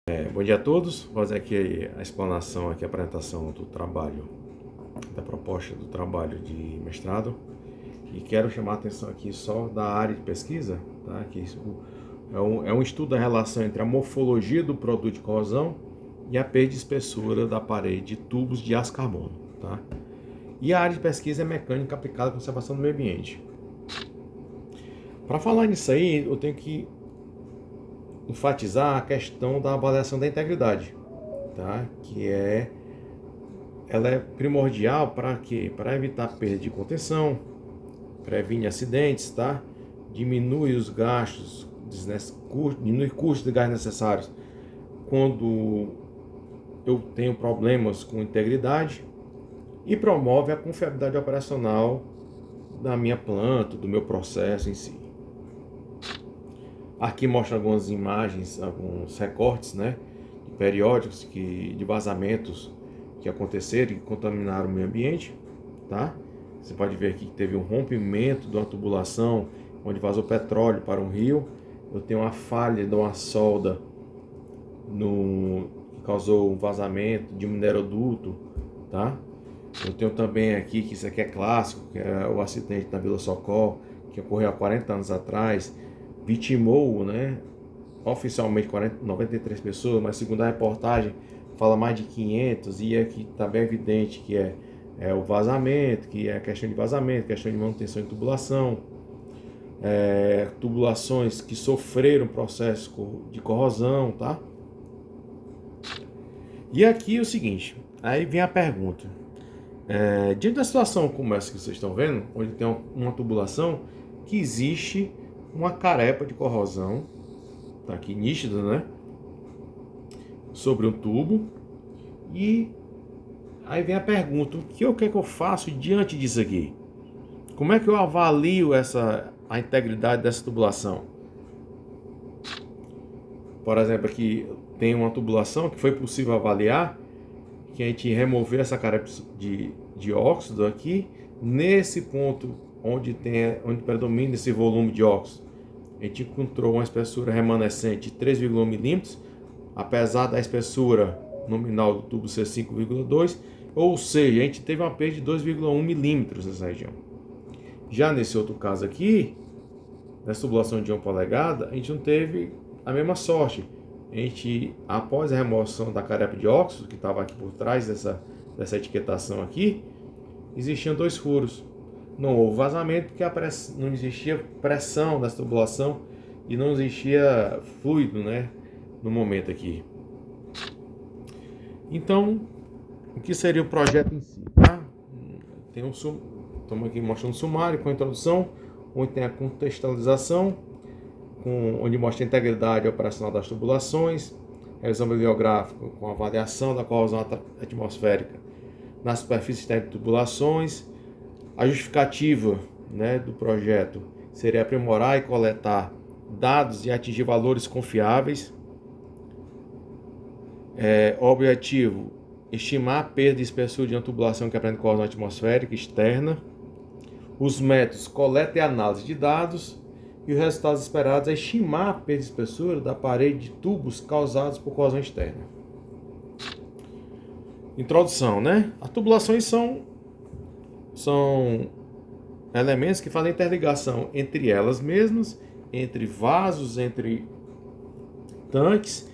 Bom dia a todos. Vou fazer aqui a explanação, aqui a apresentação do trabalho, da proposta do trabalho de mestrado. E quero chamar a atenção aqui só da área de pesquisa, tá? Que isso é um estudo da relação entre a morfologia do produto de corrosão e a perda de espessura da parede de tubos de aço carbono, tá? E a área de pesquisa é mecânica aplicada à conservação do meio ambiente. Para falar nisso aí, eu tenho que enfatizar a questão da avaliação da integridade, tá? Ela é primordial para quê? Para evitar perda de contenção, previne acidentes, tá? Diminui os gastos, diminui custos de gás necessários quando eu tenho problemas com integridade e promove a confiabilidade operacional da minha planta, do meu processo em si. Aqui mostra algumas imagens, alguns recortes, né, de periódicos de vazamentos que aconteceram e contaminaram o meio ambiente, tá? Você pode ver aqui que teve um rompimento de uma tubulação onde vazou petróleo para um rio. Eu tenho uma falha de uma solda que causou um vazamento de um mineroduto, tá? Eu tenho também aqui, que isso aqui é clássico, que é o acidente na Vila Socó, que ocorreu há 40 anos atrás, vitimou, né, oficialmente 93 pessoas, mas segundo a reportagem fala mais de 500, e aqui está bem evidente que é o vazamento, que é a questão de vazamento, questão de manutenção de tubulação, tubulações que sofreram processo de corrosão, tá? E aqui é o seguinte, aí vem a pergunta, diante da situação como essa que vocês estão vendo, onde tem uma tubulação que existe uma carepa de corrosão, tá aqui nítida, né, sobre um tubo, e aí vem a pergunta, o que é que eu faço diante disso aqui? Como é que eu avalio a integridade dessa tubulação? Por exemplo, aqui tem uma tubulação que foi possível avaliar, que a gente removeu essa carepa de óxido aqui, nesse ponto onde predomina esse volume de óxido. A gente encontrou uma espessura remanescente de 3,1 milímetros, apesar da espessura nominal do tubo ser 5,2, ou seja, a gente teve uma perda de 2,1 milímetros nessa região. Já nesse outro caso aqui, nessa tubulação de 1 polegada, a gente não teve a mesma sorte. A gente, após a remoção da carepa de óxido, que estava aqui por trás dessa etiquetação aqui, existiam 2 furos. Não houve vazamento porque não existia pressão dessa tubulação e não existia fluido, né, no momento aqui. Então, o que seria o projeto em si? Tá? Estamos aqui mostrando um sumário com a introdução, onde tem a contextualização, onde mostra a integridade operacional das tubulações, revisão bibliográfica com avaliação da corrosão atmosférica na superfície externa de tubulações. A justificativa, né, do projeto seria aprimorar e coletar dados e atingir valores confiáveis. O objetivo, estimar a perda de espessura de uma tubulação que apresenta corrosão atmosférica externa. Os métodos, coleta e análise de dados. E os resultados esperados é estimar a perda de espessura da parede de tubos causados por corrosão externa. Introdução, né? As tubulações são elementos que fazem interligação entre elas mesmas, entre vasos, entre tanques,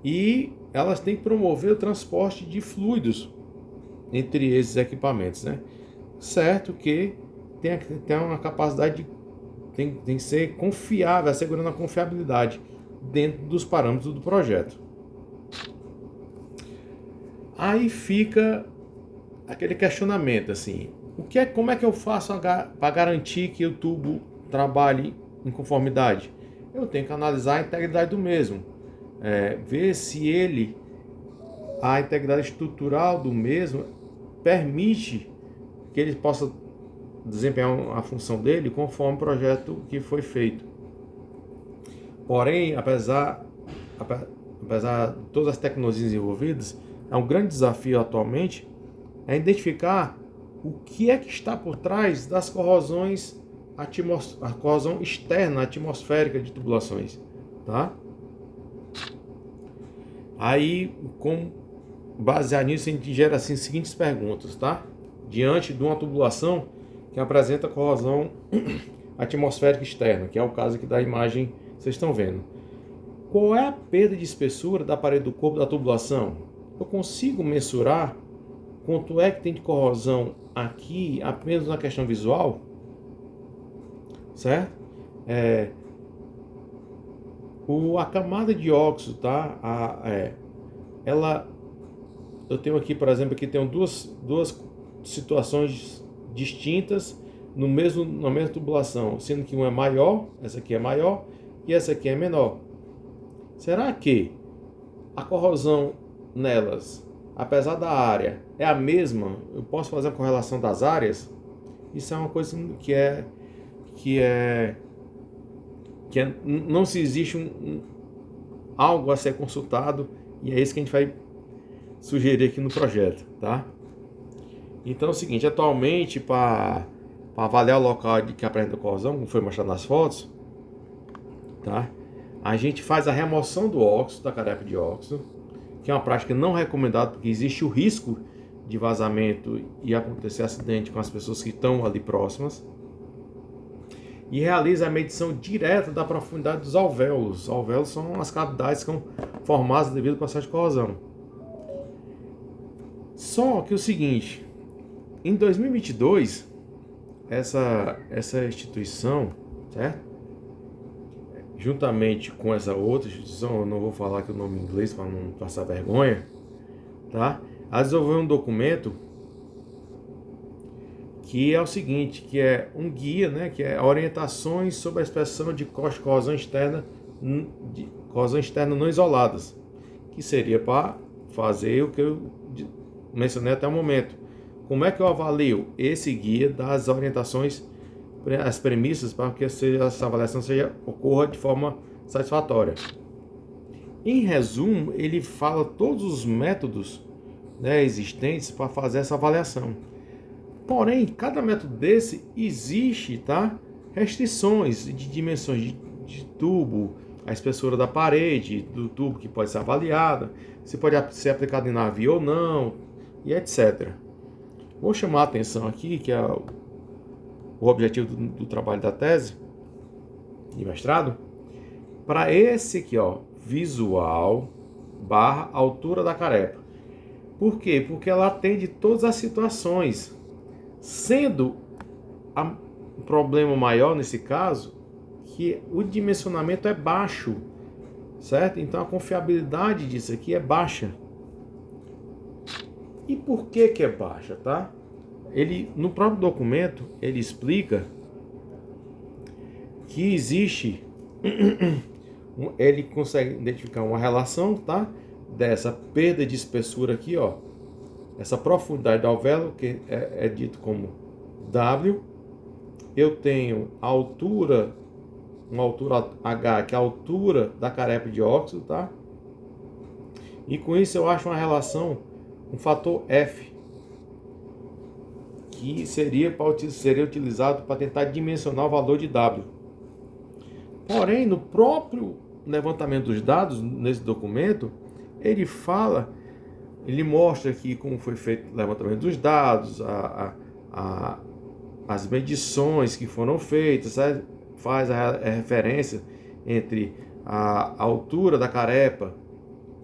e elas têm que promover o transporte de fluidos entre esses equipamentos, né? Certo que tem uma capacidade tem que ser confiável, assegurando a confiabilidade dentro dos parâmetros do projeto. Aí fica aquele questionamento assim, como é que eu faço para garantir que o tubo trabalhe em conformidade? Eu tenho que analisar a integridade do mesmo, ver se a integridade estrutural do mesmo permite que ele possa desempenhar a função dele conforme o projeto que foi feito. Porém, apesar de todas as tecnologias envolvidas, é um grande desafio atualmente identificar o que é que está por trás das corrosões, a corrosão externa atmosférica de tubulações, tá? Aí, baseado nisso, a gente gera assim, as seguintes perguntas, tá? Diante de uma tubulação que apresenta corrosão atmosférica externa, que é o caso aqui da imagem que vocês estão vendo. Qual é a perda de espessura da parede do corpo da tubulação? Eu consigo mensurar quanto é que tem de corrosão aqui, apenas na questão visual? Certo? A camada de óxido, tá? Eu tenho aqui, por exemplo, aqui tenho duas situações distintas na mesma tubulação, sendo que uma é maior, essa aqui é maior e essa aqui é menor. Será que a corrosão nelas, apesar da área, é a mesma? Eu posso fazer a correlação das áreas? Isso é uma coisa não se existe algo a ser consultado, e é isso que a gente vai sugerir aqui no projeto, tá? Então é o seguinte, atualmente para avaliar o local que apresenta corrosão, como foi mostrado nas fotos, tá? A gente faz a remoção do óxido, da carepa de óxido, que é uma prática não recomendada porque existe o risco de vazamento e acontecer acidente com as pessoas que estão ali próximas. E realiza a medição direta da profundidade dos alvéolos. Os alvéolos são as cavidades que são formadas devido ao processo de corrosão. Só que o seguinte, em 2022, essa instituição, certo? Juntamente com essa outra instituição, eu não vou falar aqui o nome em inglês para não passar vergonha, tá? Ela desenvolveu um documento que é o seguinte, que é um guia, né, que é orientações sobre a inspeção de corrosão externa não isoladas, que seria para fazer o que eu mencionei até o momento. Como é que eu avalio? Esse guia das orientações, as premissas para que essa avaliação ocorra de forma satisfatória. Em resumo, ele fala todos os métodos, né, existentes para fazer essa avaliação. Porém, cada método desse existe, tá, restrições de dimensões de tubo, a espessura da parede do tubo que pode ser avaliada, se pode ser aplicado em navio ou não, e etc. Vou chamar a atenção aqui, que é o objetivo do trabalho da tese de mestrado, para esse aqui, ó, visual / altura da carepa. Por quê? Porque ela atende todas as situações, sendo o problema maior nesse caso que o dimensionamento é baixo, certo? Então a confiabilidade disso aqui é baixa. E por que é baixa, tá? No próprio documento, ele explica que existe, ele consegue identificar uma relação, tá? Dessa perda de espessura aqui, ó, essa profundidade do alvéolo, que é dito como W. Eu tenho a altura, uma altura H, que é a altura da carepa de óxido, tá? E com isso eu acho uma relação, um fator F, que seria utilizado para tentar dimensionar o valor de W. Porém, no próprio levantamento dos dados, nesse documento, ele mostra aqui como foi feito o levantamento dos dados, as medições que foram feitas, sabe? Faz a referência entre a altura da carepa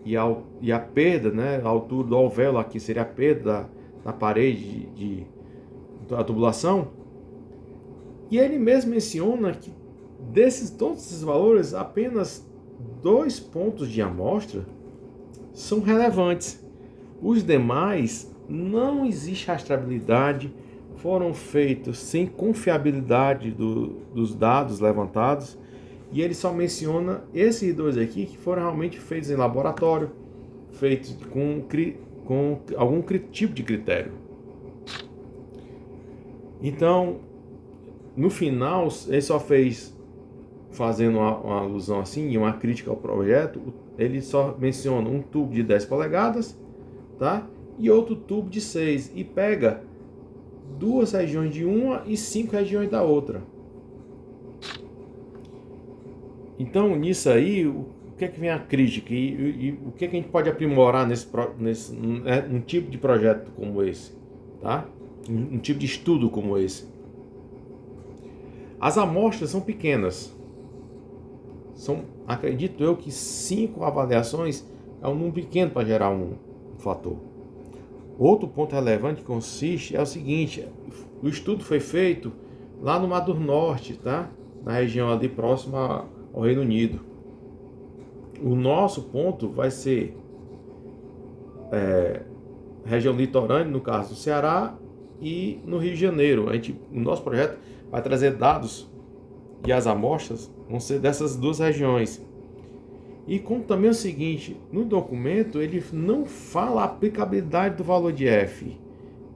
e a perda, né? A altura do alvéolo aqui seria a perda da parede da tubulação. E ele mesmo menciona que todos esses valores, apenas 2 pontos de amostra são relevantes. Os demais, não existe rastreabilidade, foram feitos sem confiabilidade dos dados levantados, e ele só menciona esses 2 aqui que foram realmente feitos em laboratório, feitos com algum tipo de critério. Então, no final, ele só fez, fazendo uma alusão assim e uma crítica ao projeto, ele só menciona um tubo de 10 polegadas, tá? E outro tubo de 6, e pega 2 regiões de uma e 5 regiões da outra. Então, nisso aí, que é que vem a crítica e o que é que a gente pode aprimorar nesse um tipo de projeto como esse, tá? Um tipo de estudo como esse. As amostras são pequenas. Acredito eu que 5 avaliações é um número pequeno para gerar um fator. Outro ponto relevante que consiste é o seguinte: o estudo foi feito lá no Mar do Norte, tá? Na região ali próxima ao Reino Unido. O nosso ponto vai ser região litorânea, no caso do Ceará, e no Rio de Janeiro. O nosso projeto vai trazer dados e as amostras vão ser dessas duas regiões. E como também é o seguinte, no documento ele não fala a aplicabilidade do valor de F.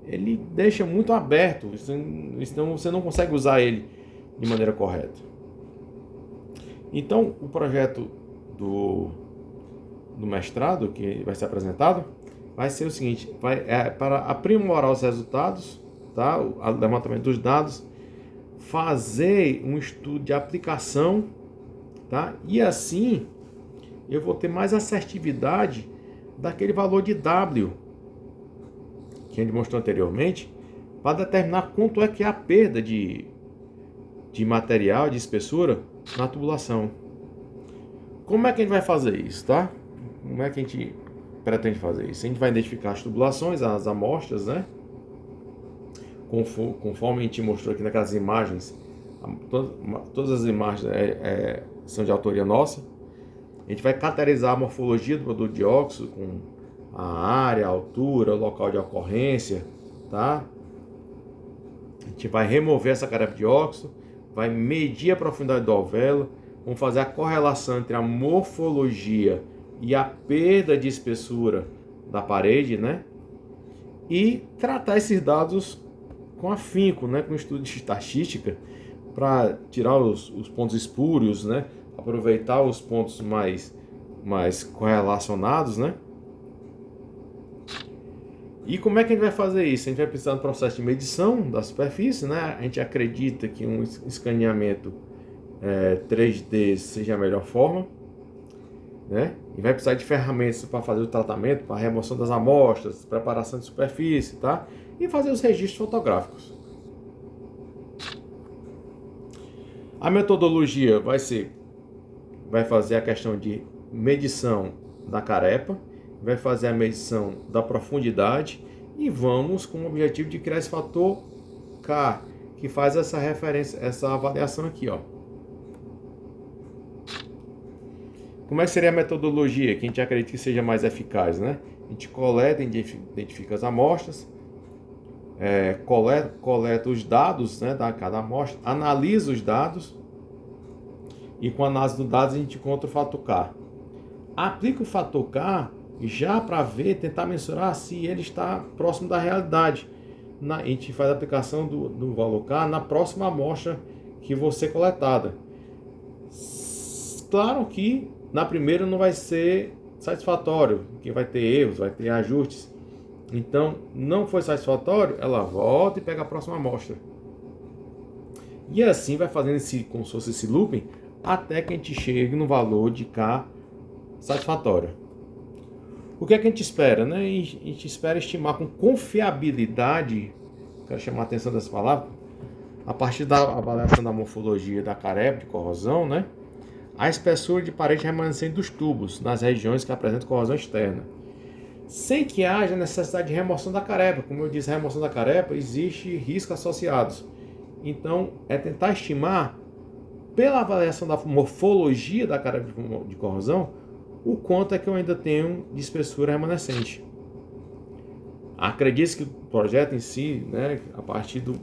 Ele deixa muito aberto, então você não consegue usar ele de maneira correta. Então, o projeto do mestrado que vai ser apresentado vai ser o seguinte: para aprimorar os resultados, tá? O levantamento dos dados, fazer um estudo de aplicação, tá? E assim eu vou ter mais assertividade daquele valor de W que a gente mostrou anteriormente, para determinar quanto é que é a perda de material, de espessura na tubulação. Como é que a gente vai fazer isso, tá? Como é que a gente pretende fazer isso? A gente vai identificar as tubulações, as amostras, né? Conforme a gente mostrou aqui naquelas imagens, todas as imagens são de autoria nossa. A gente vai caracterizar a morfologia do produto de óxido com a área, a altura, o local de ocorrência, tá? A gente vai remover essa carepa de óxido, vai medir a profundidade do alvéolo, vamos fazer a correlação entre a morfologia e a perda de espessura da parede, né? E tratar esses dados com afinco, né? Com estudo de estatística, para tirar os pontos espúrios, né? Aproveitar os pontos mais correlacionados, né? E como é que a gente vai fazer isso? A gente vai precisar do processo de medição da superfície, né? A gente acredita que um escaneamento 3D seja a melhor forma, né? E vai precisar de ferramentas para fazer o tratamento, para a remoção das amostras, preparação de superfície, tá? E fazer os registros fotográficos. A metodologia vai fazer a questão de medição da carepa, vai fazer a medição da profundidade e vamos com o objetivo de criar esse fator K, que faz essa referência, essa avaliação aqui, ó. Como é que seria a metodologia que a gente acredita que seja mais eficaz, né? A gente coleta, identifica as amostras, coleta os dados, né, da cada amostra, analisa os dados e com a análise dos dados a gente encontra o fator K. Aplica o fator K já para tentar mensurar se ele está próximo da realidade. A gente faz a aplicação do valor K na próxima amostra que for ser coletada. Claro que na primeira não vai ser satisfatório, porque vai ter erros, vai ter ajustes. Então, não foi satisfatório, ela volta e pega a próxima amostra. E assim vai fazendo como se fosse esse looping, até que a gente chegue no valor de K satisfatório. O que é que a gente espera, né? A gente espera estimar com confiabilidade, quero chamar a atenção dessa palavra, a partir da avaliação da morfologia da carepa de corrosão, né? A espessura de parede remanescente dos tubos nas regiões que apresentam corrosão externa, sem que haja necessidade de remoção da carepa. Como eu disse, a remoção da carepa existe riscos associados. Então, é tentar estimar, pela avaliação da morfologia da carepa de corrosão, o quanto é que eu ainda tenho de espessura remanescente. Acredito que o projeto em si, né, a partir do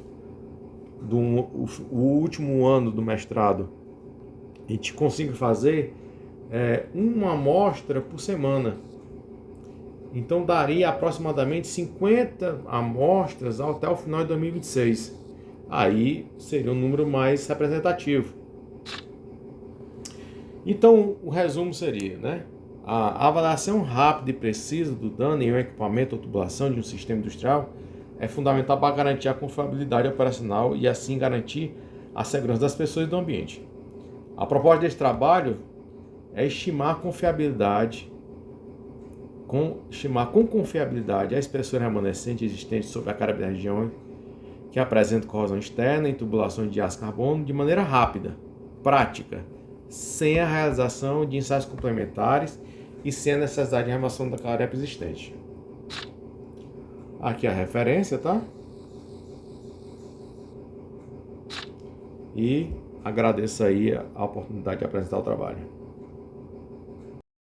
último ano do mestrado, a gente consiga fazer uma amostra por semana. Então daria aproximadamente 50 amostras até o final de 2026. Aí seria um número mais representativo. Então o resumo seria, né? A avaliação rápida e precisa do dano em um equipamento ou tubulação de um sistema industrial é fundamental para garantir a confiabilidade operacional e assim garantir a segurança das pessoas e do ambiente. A proposta desse trabalho é estimar com confiabilidade a espessura remanescente existente sobre a carebe da região que apresenta corrosão externa e tubulações de aço carbono de maneira rápida, prática, sem a realização de ensaios complementares e sem a necessidade de remoção da carepe existente. Aqui a referência, tá? E agradeço aí a oportunidade de apresentar o trabalho.